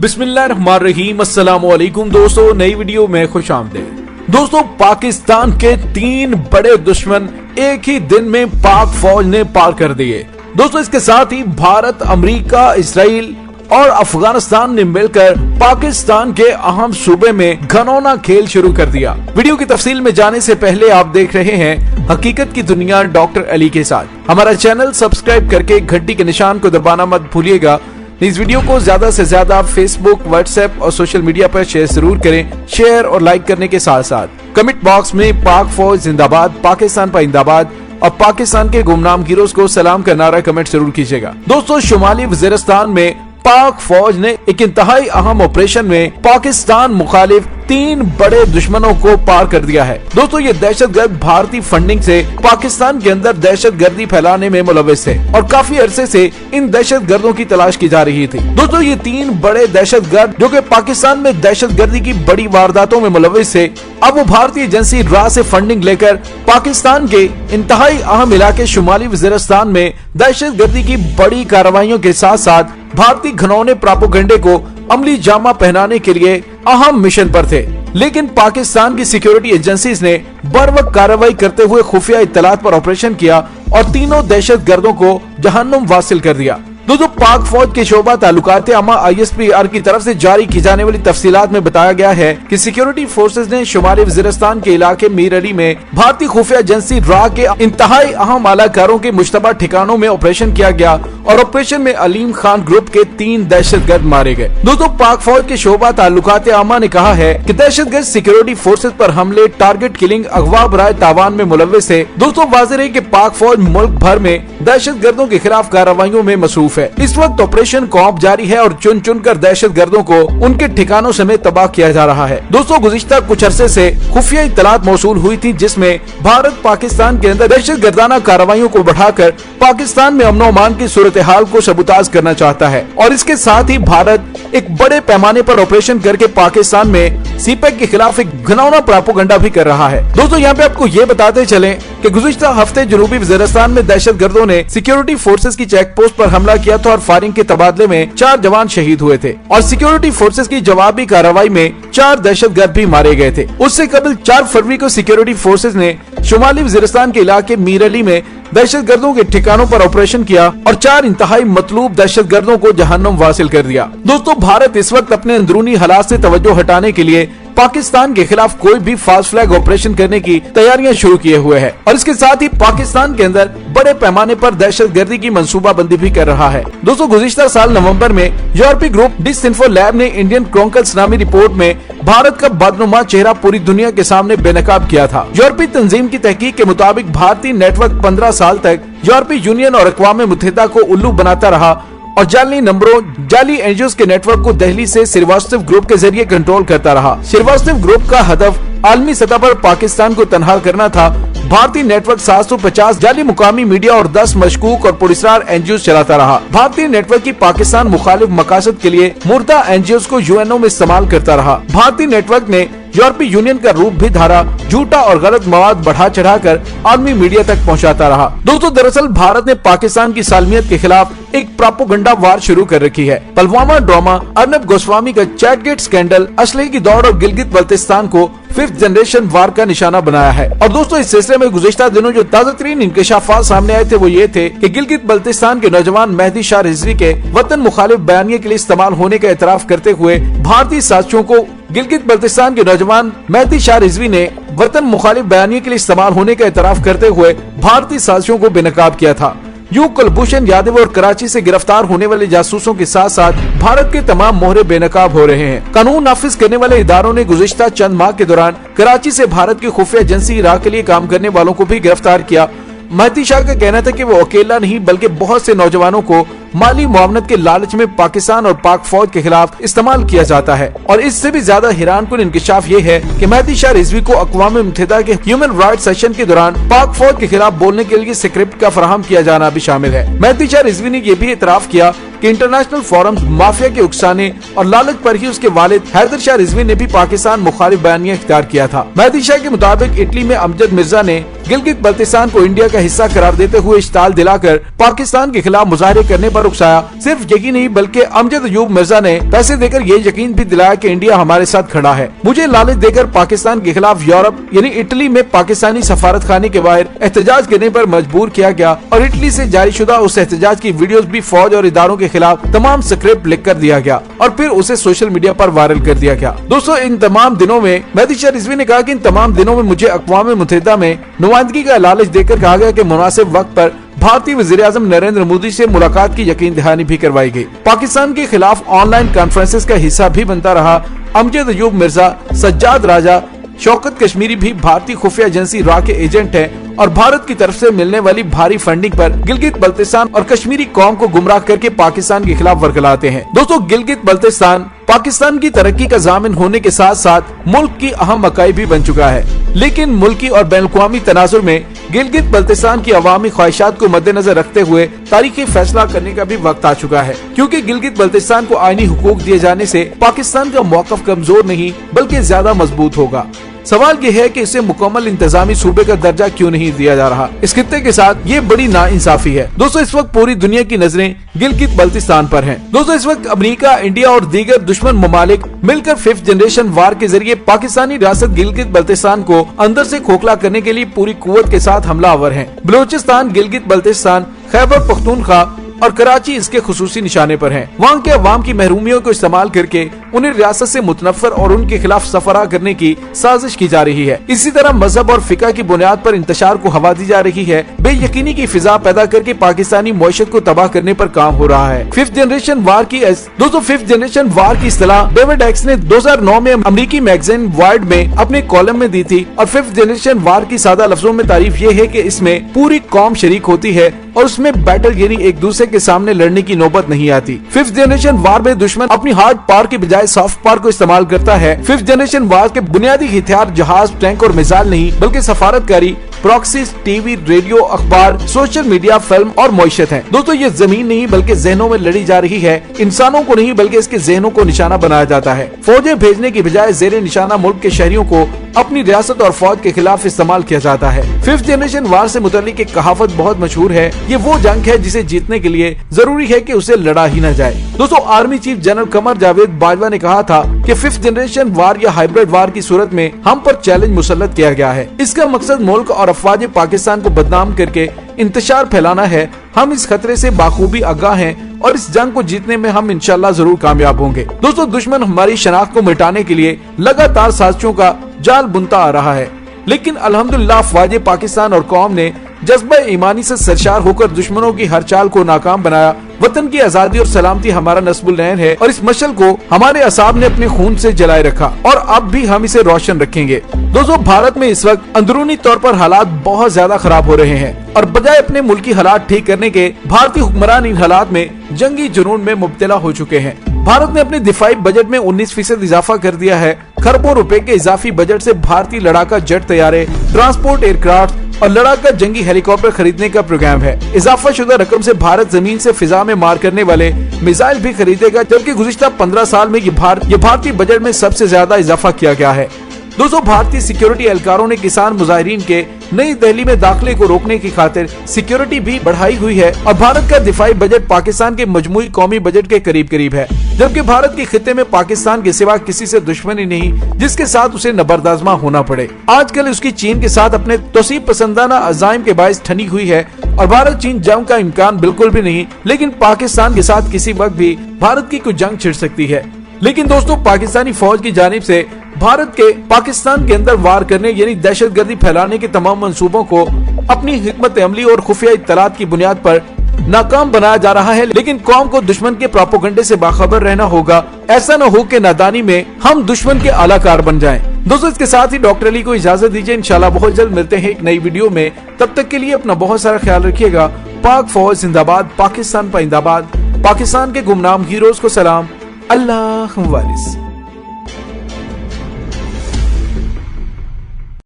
बिस्मिल्लाहिर्रहमानिर्रहीम। अस्सलाम वालेकुम दोस्तों, नई वीडियो में खुश आमदीद। दोस्तों, पाकिस्तान के 3 बड़े दुश्मन एक ही दिन में पाक फौज ने पार कर दिए। दोस्तों, इसके साथ ही भारत, अमेरिका, इजराइल और अफगानिस्तान ने मिलकर पाकिस्तान के अहम सूबे में घनौना खेल शुरू कर दिया। वीडियो की तफसील में जाने से पहले आप देख रहे हैं हकीकत की दुनिया डॉक्टर अली के साथ। हमारा चैनल सब्सक्राइब करके घंटी के निशान को दबाना मत भूलिएगा। इस वीडियो को ज्यादा से ज्यादा फेसबुक, व्हाट्सएप और सोशल मीडिया पर शेयर जरूर करें। शेयर और लाइक करने के साथ साथ कमेंट बॉक्स में पाक फौज जिंदाबाद, पाकिस्तान पाइंदाबाद और पाकिस्तान के गुमनाम हीरोज को सलाम का नारा कमेंट जरूर कीजिएगा। दोस्तों, शुमाली वजीरिस्तान में पाक फौज ने एक इंतहाई अहम ऑपरेशन में पाकिस्तान मुखालिफ 3 बड़े दुश्मनों को पार कर दिया है। दोस्तों, ये दहशतगर्द भारतीय फंडिंग से पाकिस्तान के अंदर दहशतगर्दी फैलाने में मुलव्विस थे और काफी अरसे से इन दहशतगर्दों की तलाश की जा रही थी। दोस्तों, ये 3 बड़े दहशतगर्द जो कि पाकिस्तान में दहशतगर्दी की बड़ी वारदातों में मुलव्विस थे, अब वो भारतीय एजेंसी रा से फंडिंग लेकर पाकिस्तान के इंतहाई अहम इलाके शुमाली वजीरिस्तान में दहशतगर्दी की बड़ी कार्रवाइयों के साथ साथ भारतीय घनौने प्रोपेगेंडे को अमली जामा पहनाने के लिए अहम मिशन पर थे। लेकिन पाकिस्तान की सिक्योरिटी एजेंसीज ने बरवक्त कार्रवाई करते हुए खुफिया इत्तलात पर ऑपरेशन किया और तीनों दहशतगर्दों को जहन्नुम वासिल कर दिया। दोस्तों, पाक फौज के शोबा ताल्लुकात आमा ISPR की तरफ से जारी की जाने वाली तफसीलात में बताया गया है कि सिक्योरिटी फोर्सेज ने शुमाली वजीरिस्तान के इलाके मीर अली में भारतीय खुफिया एजेंसी रा के इंतहाई अहम आलाकारों के मुश्तबा ठिकानों में ऑपरेशन किया गया और ऑपरेशन में अलीम खान ग्रुप के 3 दहशतगर्द मारे गए। दोस्तों, पाक फौज के शोबा ताल्लुकात आमा ने कहा है कि दहशतगर्द सिक्योरिटी फोर्सेज पर हमले, टारगेट किलिंग, अगवा बराए तावान में मुलव्विस है। दोस्तों, वाज़ेह है कि पाक फौज मुल्क भर में दहशतगर्दों के खिलाफ कार्रवाइयों में मसरूफ है। इस वक्त ऑपरेशन कॉप जारी है और चुन चुन कर दहशतगर्दों को उनके ठिकानों समेत तबाह किया जा रहा है। दोस्तों, गुज़िश्ता कुछ अरसे से खुफिया इत्तलात मौसूल हुई थी जिसमें भारत पाकिस्तान के अंदर दहशतगर्दाना कार्रवाइयों को बढ़ाकर पाकिस्तान में अमन अमान की सूरत हाल को सबूताज करना चाहता है और इसके साथ ही भारत एक बड़े पैमाने पर ऑपरेशन करके पाकिस्तान में सीपेक के खिलाफ एक घनौना प्रोपेगेंडा भी कर रहा है। दोस्तों, यहाँ पे आपको ये बताते चलें कि गुज़िश्ता हफ्ते जनूबी वज़ीरिस्तान में दहशतगर्दों ने सिक्योरिटी फोर्सेज की चेक पोस्ट पर हमला किया था और फायरिंग के तबादले में 4 जवान शहीद हुए थे और सिक्योरिटी फोर्सेज की जवाबी कार्रवाई में 4 दहशतगर्द भी मारे गए थे। उससे कबल 4 फरवरी को सिक्योरिटी फोर्सेज ने शुमाली वज़ीरिस्तान के इलाके मीर अली में दहशतगर्दों के ठिकानों पर ऑपरेशन किया और 4 इंतहाई मतलूब दहशतगर्दों को जहन्नुम वासिल कर दिया। दोस्तों, भारत इस वक्त अपने अंदरूनी हालात से तवज्जो हटाने के लिए पाकिस्तान के खिलाफ कोई भी फास्ट फ्लैग ऑपरेशन करने की तैयारियां शुरू किए हुए है और इसके साथ ही पाकिस्तान के अंदर बड़े पैमाने पर दहशतगर्दी की मंसूबाबंदी भी कर रहा है। दोस्तों, गुज़िश्ता साल नवंबर में यूरोपीय ग्रुप डिसइंफो लैब ने इंडियन क्रॉनिकल्स नामी रिपोर्ट में भारत का बदनुमा चेहरा पूरी दुनिया के सामने बेनकाब किया था। यूरोपीय तंजीम की तहकीक के मुताबिक भारतीय नेटवर्क 15 साल तक यूरोपीय यूनियन और अक़वाम मुत्तहिदा को उल्लू बनाता रहा और जाली नंबरों, जाली एनजीओ के नेटवर्क को दिल्ली से श्रीवास्तव ग्रुप के जरिए कंट्रोल करता रहा। श्रीवास्तव ग्रुप का हदफ आलमी सतह पर पाकिस्तान को तनहा करना था। भारतीय नेटवर्क 750 जाली मुकामी मीडिया और 10 मशकूक और पुरस्कार एनजीओ चलाता रहा। भारतीय नेटवर्क की पाकिस्तान मुखालिफ मकासद के लिए मुर्दा एनजीओ को यूएनओ में इस्तेमाल करता रहा। भारतीय नेटवर्क ने यूरोपीय यूनियन का रूप भी धारा, झूठा और गलत मवाद बढ़ा चढ़ाकर आलमी मीडिया तक पहुंचाता रहा। दोस्तों, दरअसल भारत ने पाकिस्तान की सालमियत के खिलाफ एक प्रोपेगेंडा वार शुरू कर रखी है। पुलवामा ड्रामा, अर्नब गोस्वामी का चैटगेट स्कैंडल, असलहे की दौड़ और गिलगित बल्तिस्तान को 5th जनरेशन वार का निशाना बनाया है। और दोस्तों, इस सिलसिले में गुज़िश्ता दिनों जो ताज़ा तरीन इंकशाफात सामने आए थे वो ये थे कि गिलगित बल्तिस्तान के नौजवान मेहदी शाह रिजवी के वतन मुखालिफ बयानिए के लिए इस्तेमाल होने का एतराफ करते हुए भारतीय साजिशों को गिलगित बल्तिस्तान के नौजवान मेहदी शाह रिजवी ने वतन मुखालिफ बयानिए के लिए इस्तेमाल होने का एतराफ करते हुए भारतीय साजिशों को बेनकाब किया था। यूं कुलभूषण यादव और कराची से गिरफ्तार होने वाले जासूसों के साथ साथ भारत के तमाम मोहरे बेनकाब हो रहे हैं। कानून नाफिज करने वाले इदारों ने गुज़िश्ता चंद माह के दौरान कराची से भारत की खुफिया एजेंसी रा के लिए काम करने वालों को भी गिरफ्तार किया। मेहदी शाह का कहना था कि वो अकेला नहीं बल्कि बहुत से नौजवानों को माली मुआवनत के लालच में पाकिस्तान और पाक फौज के खिलाफ इस्तेमाल किया जाता है। और इससे भी ज्यादा हैरानकुन इंकशाफ ये है कि मेहदी शाह रिजवी को अक़वाम मुत्तहिदा के ह्यूमन राइट्स सेशन के दौरान पाक फौज के खिलाफ बोलने के लिए स्क्रिप्ट का फराहम किया जाना भी शामिल है। मेहदी शाह रिजवी ने यह भी एतराफ किया कि इंटरनेशनल फोरम्स माफिया के उकसाने और लालच पर ही उसके वालिद हैदर शाह रिजवी ने भी पाकिस्तान मुखालिफ बयानिया इख्तियार किया था। मेहदी शाह के मुताबिक इटली में अमजद मिर्जा ने गिलगित बल्तिस्तान को इंडिया का हिस्सा करार देते हुए इश्ताल दिलाकर पाकिस्तान के खिलाफ मुजाहरे करने पर उकसाया। सिर्फ यही नहीं बल्कि अमजद अयूब मिर्जा ने पैसे देकर ये यकीन भी दिलाया कि इंडिया हमारे साथ खड़ा है। मुझे लालच देकर पाकिस्तान के खिलाफ यूरोप यानी इटली में पाकिस्तानी सफारत खाने के बाहर एहतजाज करने पर मजबूर किया गया और इटली से जारी शुदा उस एहतजाज की वीडियोस भी फौज और इदारों के खिलाफ तमाम स्क्रिप्ट लिख कर दिया गया और फिर उसे सोशल मीडिया पर वायरल कर दिया गया। दोस्तों, इन तमाम दिनों में मेहदी शाह रिजवी ने कहा कि इन तमाम दिनों में मुझे अक़वाम मुत्तहिदा में नुमाइंदगी का लालच देकर कहा गया कि मुनासिब वक्त पर भारतीय वज़ीर-ए-आज़म नरेंद्र मोदी से मुलाकात की यकीन दहानी भी करवाई गई। पाकिस्तान के खिलाफ ऑनलाइन कॉन्फ्रेंसेस का हिस्सा भी बनता रहा अमजद अयूब मिर्जा, सज्जाद राजा, शौकत कश्मीरी भी भारतीय खुफिया एजेंसी रा के एजेंट हैं और भारत की तरफ से मिलने वाली भारी फंडिंग पर गिलगित बल्तिस्तान और कश्मीरी कौम को गुमराह करके पाकिस्तान के खिलाफ वरगलाते हैं। दोस्तों, गिलगित बल्तिस्तान पाकिस्तान की तरक्की का ज़ामिन होने के साथ साथ मुल्क की अहम इकाई भी बन चुका है, लेकिन मुल्की और बैनुल-अक़वामी तनाजुर में गिलगित बल्तिस्तान की अवामी ख्वाहिशात को मद्देनजर रखते हुए तारीखी फैसला करने का भी वक्त आ चुका है, क्योंकि गिलगित बल्तिस्तान को आईनी हुकूक दिए जाने से पाकिस्तान का मौक़िफ़ कमजोर नहीं बल्कि ज्यादा मजबूत होगा। सवाल ये है कि इसे मुकम्मल इंतजामी सूबे का दर्जा क्यों नहीं दिया जा रहा। इस खित्ते के साथ ये बड़ी नाइंसाफी है। दोस्तों, इस वक्त पूरी दुनिया की नजरें गिलगित बल्तिस्तान पर हैं। दोस्तों, इस वक्त अमेरिका, इंडिया और दीगर दुश्मन ममालिक मिलकर 5th जनरेशन वार के जरिए पाकिस्तानी रियासत गिलगित बल्तिस्तान को अंदर से खोखला करने के लिए पूरी कुव्वत के साथ हमलावर हैं। बलूचिस्तान, गिलगित बल्तिस्तान, खैबर पख्तूनख्वा और कराची इसके खुसूसी निशाने पर हैं। वहाँ के अवाम की महरूमियों को इस्तेमाल करके उन्हें रियासत से मुतनफ़र और उनके खिलाफ सफरा करने की साजिश की जा रही है। इसी तरह मजहब और फिका की बुनियाद पर इंतशार को हवा दी जा रही है। बेयकीनी की फिजा पैदा करके पाकिस्तानी मईशत को तबाह करने पर काम हो रहा है। 5th जनरेशन वार की दोस्तों 5th जनरेशन वार की इस्तिलाह डेविड एक्स ने 2009 में अमेरिकी मैगजीन वाइड में अपने कॉलम में दी थी और 5th जनरेशन वार की सादा लफ्जों में तारीफ ये है कि इसमें पूरी कौम शरीक होती है और उसमें बैटल यानी एक दूसरे के सामने लड़ने की नौबत नहीं आती। 5th जनरेशन वार में दुश्मन अपनी हार्ड पावर के बजाय सॉफ्ट पावर को इस्तेमाल करता है। 5th जनरेशन वार के बुनियादी हथियार जहाज, टैंक और मिसाइल नहीं बल्कि सफारतकारी, प्रॉक्सीज, टीवी, रेडियो, अखबार, सोशल मीडिया, फिल्म और मईशत है। दोस्तों, ये जमीन नहीं बल्कि जहनों में लड़ी जा रही है। इंसानों को नहीं बल्कि इसके जहनों को निशाना बनाया जाता है। फौजें भेजने की बजाय जेरे निशाना मुल्क के शहरियों को अपनी रियासत और फौज के खिलाफ इस्तेमाल किया जाता है। 5th जनरेशन वार से मुतल्लिक एक कहावत बहुत मशहूर है, ये वो जंग है जिसे जीतने के लिए जरूरी है कि उसे लड़ा ही न जाए। दोस्तों, army chief general Qamar Javed Bajwa ने कहा था कि 5th जनरेशन वार या हाइब्रिड वार की सूरत में हम पर चैलेंज मुसल्लत किया गया है। इसका मकसद मुल्क और अफवाज पाकिस्तान को बदनाम करके इंतशार फैलाना है। हम इस खतरे से बाखूबी आगाह हैं और इस जंग को जीतने में हम इंशाल्लाह जरूर कामयाब होंगे। दोस्तों, दुश्मन हमारी शनाख्त को मिटाने के लिए लगातार साजिशों का जाल बुनता आ रहा है, लेकिन अल्हम्दुलिल्लाह अफवाज पाकिस्तान और कौम ने जज्बा ईमानी से सरशार होकर दुश्मनों की हर चाल को नाकाम बनाया। वतन की आजादी और सलामती हमारा नस्बुल नैन है और इस मशल को हमारे असाब ने अपने खून से जलाए रखा और अब भी हम इसे रोशन रखेंगे। दोस्तों, भारत में इस वक्त अंदरूनी तौर पर हालात बहुत ज्यादा खराब हो रहे हैं और बजाय अपने मुल्की हालात ठीक करने के भारतीय हुक्मरान इन हालात में जंगी जुनून में मुब्तला हो चुके हैं। भारत ने अपने दिफाई बजट में 19% इजाफा कर दिया है। खरबों रुपए के इजाफी बजट से भारतीय लड़ाका जेट तैयारे, ट्रांसपोर्ट एयरक्राफ्ट और लड़ाका जंगी हेलीकॉप्टर खरीदने का प्रोग्राम है। इजाफा शुदा रकम से भारत जमीन से फिजा में मार करने वाले मिसाइल भी खरीदेगा, जबकि गुज़िश्ता 15 साल में ये भारतीय बजट में सबसे ज्यादा इजाफा किया गया है। दोस्तों, भारतीय सिक्योरिटी एहलकारों ने किसान मुजाहिरीन के नई दिल्ली में दाखिले को रोकने की खातिर सिक्योरिटी भी बढ़ाई हुई है और भारत का दिफाई बजट पाकिस्तान के मजमूई कौमी बजट के करीब करीब है, जबकि भारत के खित्ते में पाकिस्तान के सिवा किसी से दुश्मनी नहीं जिसके साथ उसे नबरदाजमा होना पड़े। आजकल उसकी चीन के साथ अपने तोसीब पसंदाना अज़ाइम के बायस ठनी हुई है और भारत चीन जंग का इम्कान बिल्कुल भी नहीं, लेकिन पाकिस्तान के साथ किसी वक्त भी भारत की कोई जंग छिड़ सकती है। लेकिन दोस्तों, पाकिस्तानी फौज की जानिब से भारत के पाकिस्तान के अंदर वार करने यानी दहशतगर्दी फैलाने के तमाम मंसूबों को अपनी हिकमत अमली और खुफिया इत्तलात की बुनियाद पर नाकाम बनाया जा रहा है। लेकिन कौम को दुश्मन के प्रोपेगेंडे से बाखबर रहना होगा। ऐसा न हो कि नादानी में हम दुश्मन के आलाकार बन जाएं। दोस्तों, इसके साथ ही डॉक्टर अली को इजाजत दीजिए। इंशाल्लाह बहुत जल्द मिलते हैं एक नई वीडियो में। तब तक के लिए अपना बहुत सारा ख्याल रखिएगा। पाक फौज जिंदाबाद, पाकिस्तान पाइंदाबाद, पाकिस्तान के गुमनाम हीरोज को सलाम। अल्लाह वारिस।